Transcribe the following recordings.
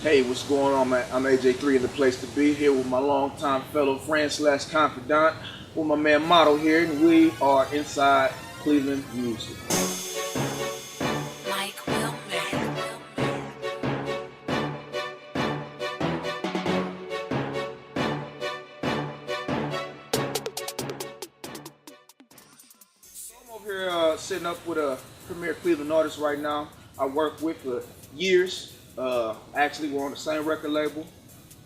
Hey, what's going on, man? I'm AJ3 in the place to be here with my longtime fellow friend slash confidant, with my man Motto here, and we are inside Cleveland Music. Mike Wilmer. So I'm over here sitting up with a premier Cleveland artist right now. I worked with for years. Actually, we're on the same record label.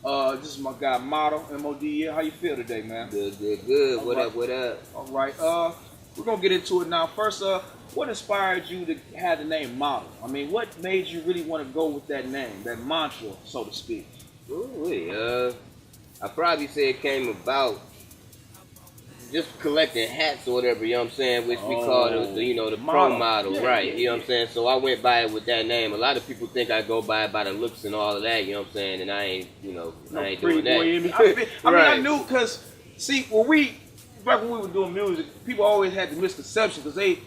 This is my guy Motto, M-O-D. How you feel today, man? Good, good, good. All What right. up, what up? All right. We're gonna get into it now. First, what inspired you to have the name Motto? I mean, what made you really want to go with that name, that mantra, so to speak? Ooh, I probably say it came about just collecting hats or whatever, you know what I'm saying, which we call the pro model, Yeah, right, yeah, you know what I'm saying? So I went by it with that name. A lot of people think I go by it by the looks and all of that, you know what I'm saying, and I ain't, I ain't doing that. I mean, I Right. knew because see, back when we were doing music, people always had the misconception because they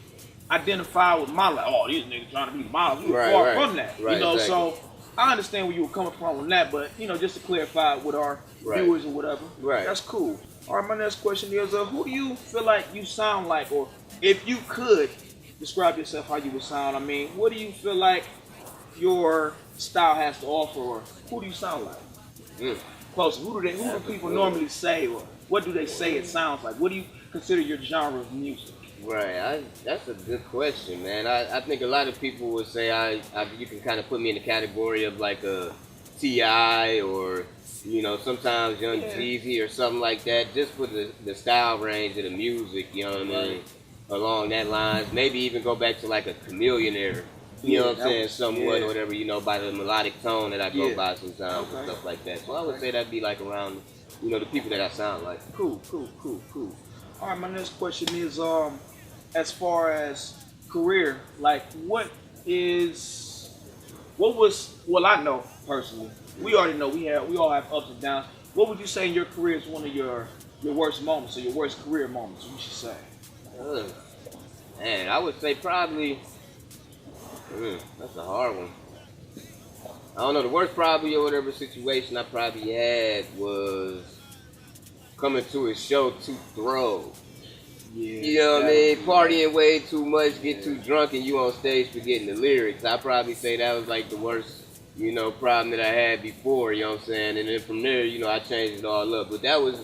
identify with model, like, oh, these niggas trying to be models. We were Right, far right. from that, Right, So exactly. I understand where you were coming from on that, but just to clarify with our Right. viewers or whatever, Right. that's cool. All right, my next question is, who do you feel like you sound like, or if you could describe yourself how you would sound? I mean, what do you feel like your style has to offer, or who do you sound like? Mm. Close. Who do people normally say, or what do they say it sounds like? What do you consider your genre of music? Right, that's a good question, man. I think a lot of people would say you can kind of put me in the category of like a Ti or sometimes Young Yeah. Jeezy or something like that, just for the style range of the music, you know what I mean? Right. Along that lines, maybe even go back to like a Chameleon era. You know what I'm that saying? was- Somewhat yeah. or whatever, by the melodic tone that I go Yeah. by sometimes Okay. and stuff like that. So I would say that'd be like around, the people that I sound like. Cool. All right, my next question is, as far as career, like well, I know personally, we already know we all have ups and downs. What would you say in your career is one of your worst moments or your worst career moments? We should say. Ugh. Man, I would say probably. That's a hard one. I don't know. The worst probably or whatever situation I probably had was coming to a show to throw. Yeah. You know what I mean? Partying way too much, get too drunk, and you on stage forgetting the lyrics. I probably say that was like the worst, problem that I had before. You know what I'm saying? And then from there, I changed it all up. But that was,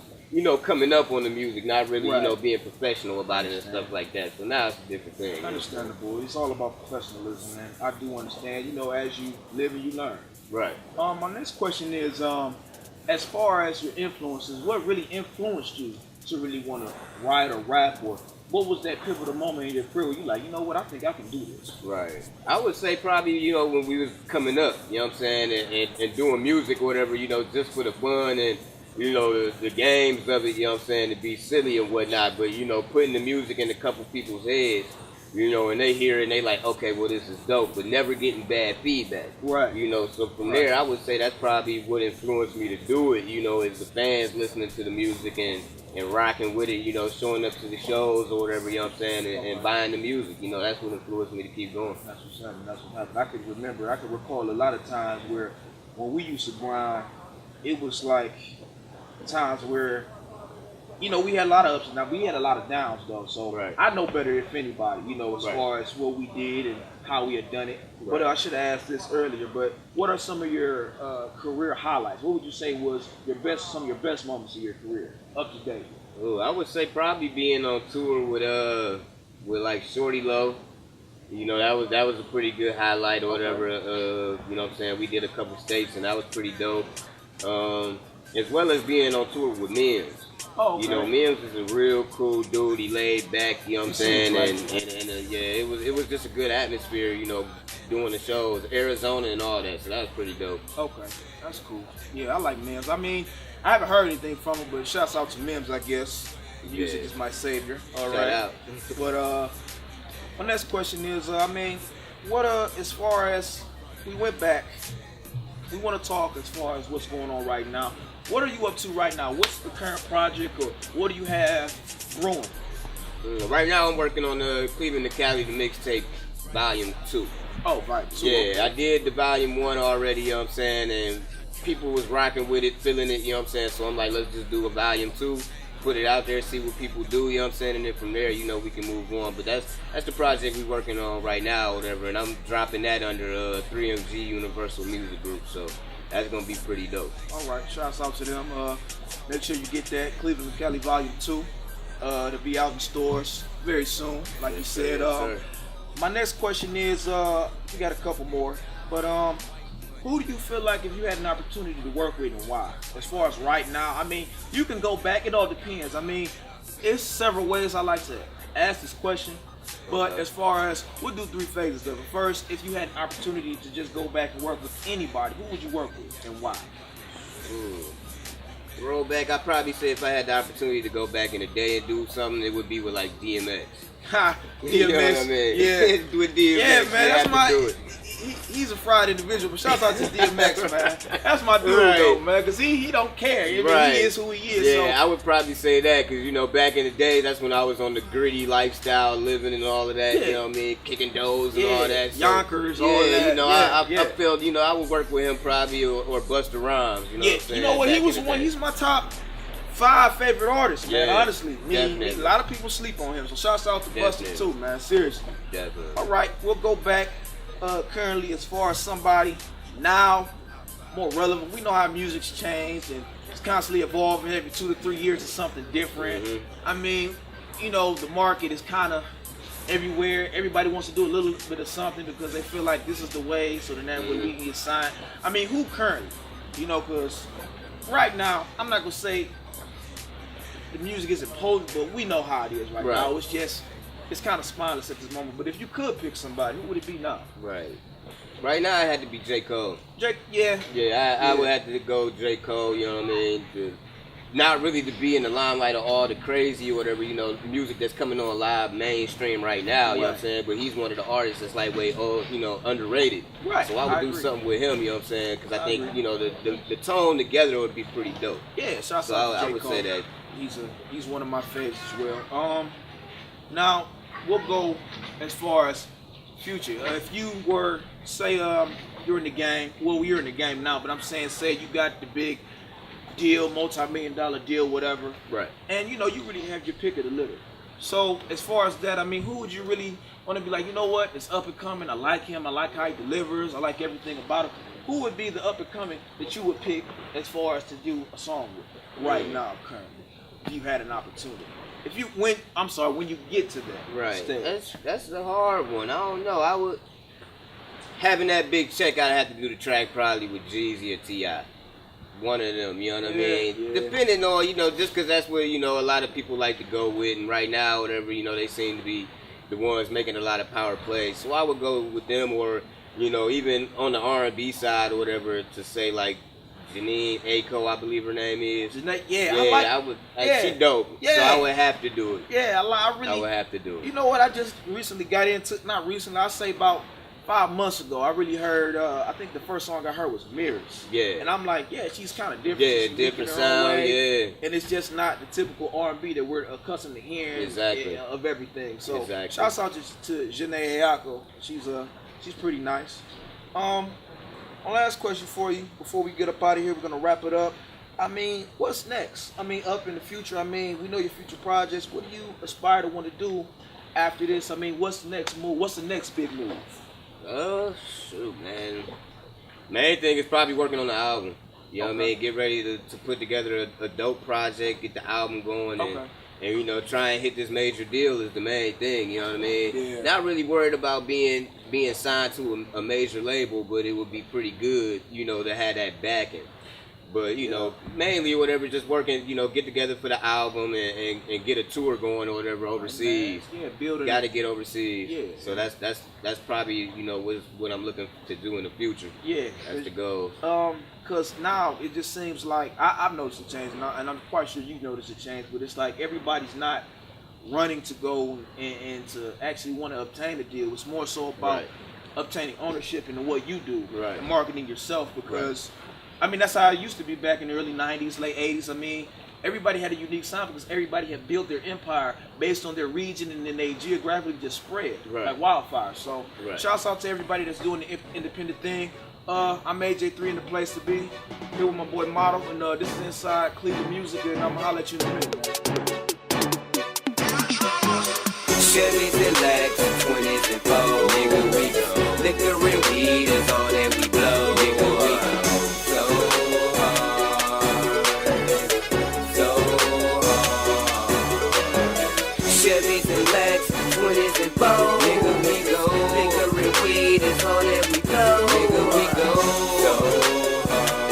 coming up on the music, not really, Right. being professional about it and stuff like that. So now it's a different thing. you know? Understandable. It's all about professionalism, man. I do understand. As you live and you learn. Right. My next question is, as far as your influences, what really influenced you to really want to write or rap, or what was that pivotal moment in your career where you like, you know what, I think I can do this? Right. I would say probably, when we was coming up, you know what I'm saying, and doing music or whatever, just for the fun and, the games of it, you know what I'm saying, to be silly and whatnot, but, putting the music in a couple people's heads, and they hear it and they like, okay, well, this is dope, but never getting bad feedback. Right. So from there, I would say that's probably what influenced me to do it, is the fans listening to the music and rocking with it, showing up to the shows or whatever, you know what I'm saying, and buying the music, that's what influenced me to keep going. That's what happened. I could recall a lot of times where when we used to grind, it was like times where we had a lot of ups and downs. We had a lot of downs though, so Right. I know better if anybody, as Right. far as what we did and how we had done it. Right. But I should have asked this earlier. But what are some of your career highlights? What would you say was some of your best moments of your career, up to date? Ooh, I would say probably being on tour with like Shorty Low. That was a pretty good highlight or whatever. You know what I'm saying? We did a couple states and that was pretty dope. As well as being on tour with Mims. Oh, okay. Mims is a real cool dude. He laid back, you know what I'm saying? Right. And yeah, it was just a good atmosphere, doing the shows, Arizona and all that. So that was pretty dope. Okay, that's cool. Yeah, I like Mims. I mean, I haven't heard anything from him, but shouts out to Mims, I guess. Music Yeah. is my savior. All Shout right. out. But my next question is, what as far as we went back, we want to talk as far as what's going on right now. What are you up to right now? What's the current project, or what do you have growing? Right now I'm working on the Cleveland to Cali, the mixtape, volume 2. Oh, Volume 2. Yeah, okay. I did the volume 1 already, you know what I'm saying, and people was rocking with it, feeling it, you know what I'm saying, so I'm like, let's just do a volume 2, put it out there, see what people do, you know what I'm saying, and then from there, you know, we can move on. But that's the project we're working on right now, or whatever, and I'm dropping that under 3MG Universal Music Group, so that's gonna be pretty dope. All right, shouts out to them. Make sure you get that Cleveland and Cali Volume 2. To be out in stores very soon, like you said. Yes, sir. My next question is, we got a couple more, but who do you feel like if you had an opportunity to work with and why? As far as right now, I mean, you can go back. It all depends. I mean, it's several ways I like to ask this question, but as far as we'll do 3 phases of it. First, if you had an opportunity to just go back and work with anybody, who would you work with and why? Roll back, I'd probably say if I had the opportunity to go back in the day and do something, it would be with like DMX. Ha, DMX. You know what I mean? Yeah. With DMX, Yeah, man, you that's have to my. do it. He's a fried individual, but shout out to DMX, man. That's my dude, Right. though, man, because he don't care. I mean, Right. he is who he is. Yeah, So I would probably say that because, you know, back in the day, that's when I was on the gritty lifestyle, living and all of that, Yeah. you know what I mean? Kicking doors and Yeah, all that. Yonkers, yeah, all that. you know, Yeah, I felt, you know, I would work with him probably or Busta Rhymes, you know yeah, what I'm saying? you know what? He Back was in the one. day. He's my top 5 favorite artists, man. Yeah, Honestly, definitely. a lot of people sleep on him. So shouts out to Busta Definitely. too, man. Seriously. Definitely. All right, we'll go back currently as far as somebody now more relevant. We know how music's changed and it's constantly evolving. Every 2 to 3 years, it's something different. Mhm. I mean, you know, the market is kind of everywhere. Everybody wants to do a little bit of something because they feel like this is the way, so then that way we can get signed. I mean, who currently? You know, because right now, I'm not going to say the music isn't potent, but we know how it is right Right. now. It's just, it's kind of spineless at this moment. But if you could pick somebody, who would it be now? Right. Right now, I had to be J. Cole. Jake, yeah. Yeah, I Yeah. would have to go J. Cole, you know what I mean? Not really to be in the limelight of all the crazy or whatever, you know, music that's coming on live mainstream right now, you know what I'm Right. saying? But he's one of the artists that's like way, you know, underrated. Right, So I would I do agree. something with him, you know what I'm saying? Because I I think, agree. you know, the tone together would be pretty dope. Yeah, shouts So out to I J. would Cole. say that. He's one of my favorites as well. Now we'll go as far as future. If you were say you're in the game, well you're in the game now, but I'm saying say you got the big deal, multi-million-dollar deal, whatever, Right. and you know you really have your pick of the litter. So as far as that, I mean, who would you really want to be like? You know what? It's up and coming. I like him. I like how he delivers. I like everything about him. Who would be the up and coming that you would pick as far as to do a song with right now, currently? If you had an opportunity, if you when you get to that Right. stage. That's a hard one. I don't know. I would having that big check. I'd have to do the track probably with Jeezy or T.I. One of them. You know what I mean? Yeah. Depending on, you know, just because that's where, you know, a lot of people like to go with, and right now, whatever, you know, they seem to be the ones making a lot of power plays. So I would go with them, or, you know, even on the R&B side or whatever, to say like Janine Aiko, I believe her name is. Yeah, Yeah, I like. I would. yeah. She dope. So Yeah. I would have to do it. Yeah, I I really. would have to do it. You know what? I just recently got into. Not recently. I say about 5 months ago. I really heard. I think the first song I heard was Mirrors. Yeah. And I'm like, yeah, she's kind of different. Yeah, She's unique different in her own sound, way. yeah. And it's just not the typical R&B that we're accustomed to hearing. Exactly. Of everything. So Exactly. shouts out to Janae Ayako. She's pretty nice. One last question for you before we get up out of here. We're gonna wrap it up. I mean, what's next? I mean, up in the future. I mean, we know your future projects. What do you aspire to want to do after this? I mean, what's the next move? What's the next big move? Shoot, man. Main thing is probably working on the album. You know what I Okay. mean? Get ready to put together a dope project, get the album going, Okay. and you know, try and hit this major deal is the main thing. You know what I mean? Yeah. Not really worried about being signed to a major label, but it would be pretty good, you know, to have that backing. But, you know, mainly or whatever, just working, you know, get together for the album and get a tour going or whatever overseas. Yeah, building. Got to get overseas. Yeah. So that's probably, you know, what I'm looking to do in the future. Yeah. That's the goal. Cause now it just seems like I've noticed a change, and I'm quite sure you've noticed a change. But it's like everybody's not running to go and to actually want to obtain a deal. It's more so about Right. obtaining ownership into what you do Right. and marketing yourself. Because I mean that's how it used to be back in the early '90s, late '80s. I mean, everybody had a unique sound because everybody had built their empire based on their region, and then they geographically just spread like wildfire. So shouts out to everybody that's doing the independent thing. I'm AJ3 in the place to be. Here with my boy Model, and this is Inside Cleveland Music, and I'm gonna holler at you in a minute, man. Chevys and Lex, 20s and 4, nigga, we go. Liquor and weed is all that we blow, nigga, we go. So hard, so hard. Chevys and Lex, 20s and 4, nigga, we go. Liquor and weed is all that we blow, nigga, we go. So hard,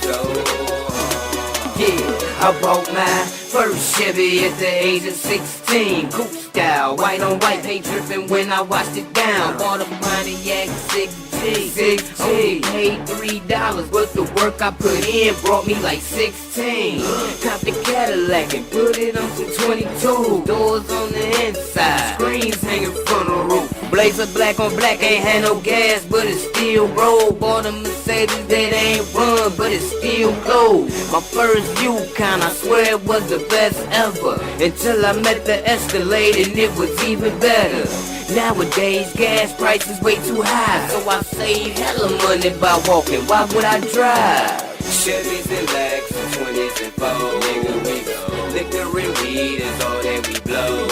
so hard. Yeah, I bought mine. First Chevy at the age of 16, coupe style, white on white, paint dripping when I washed it down. Bought a Pontiac 6G, only paid $3, but the work I put in brought me like 16. Copped the Cadillac and put it on some 22, doors on the inside, screens hanging from the roof. Blazer black on black, ain't had no gas, but it still roll. Bought a Mercedes that ain't run, but it still goes. My first Yukon, I swear it was the best ever, until I met the Escalade and it was even better. Nowadays gas prices way too high, so I save hella money by walking. Why would I drive? Chevys and Lex, 20s and 4, nigga, we go. Liquor and weed is all that we blow.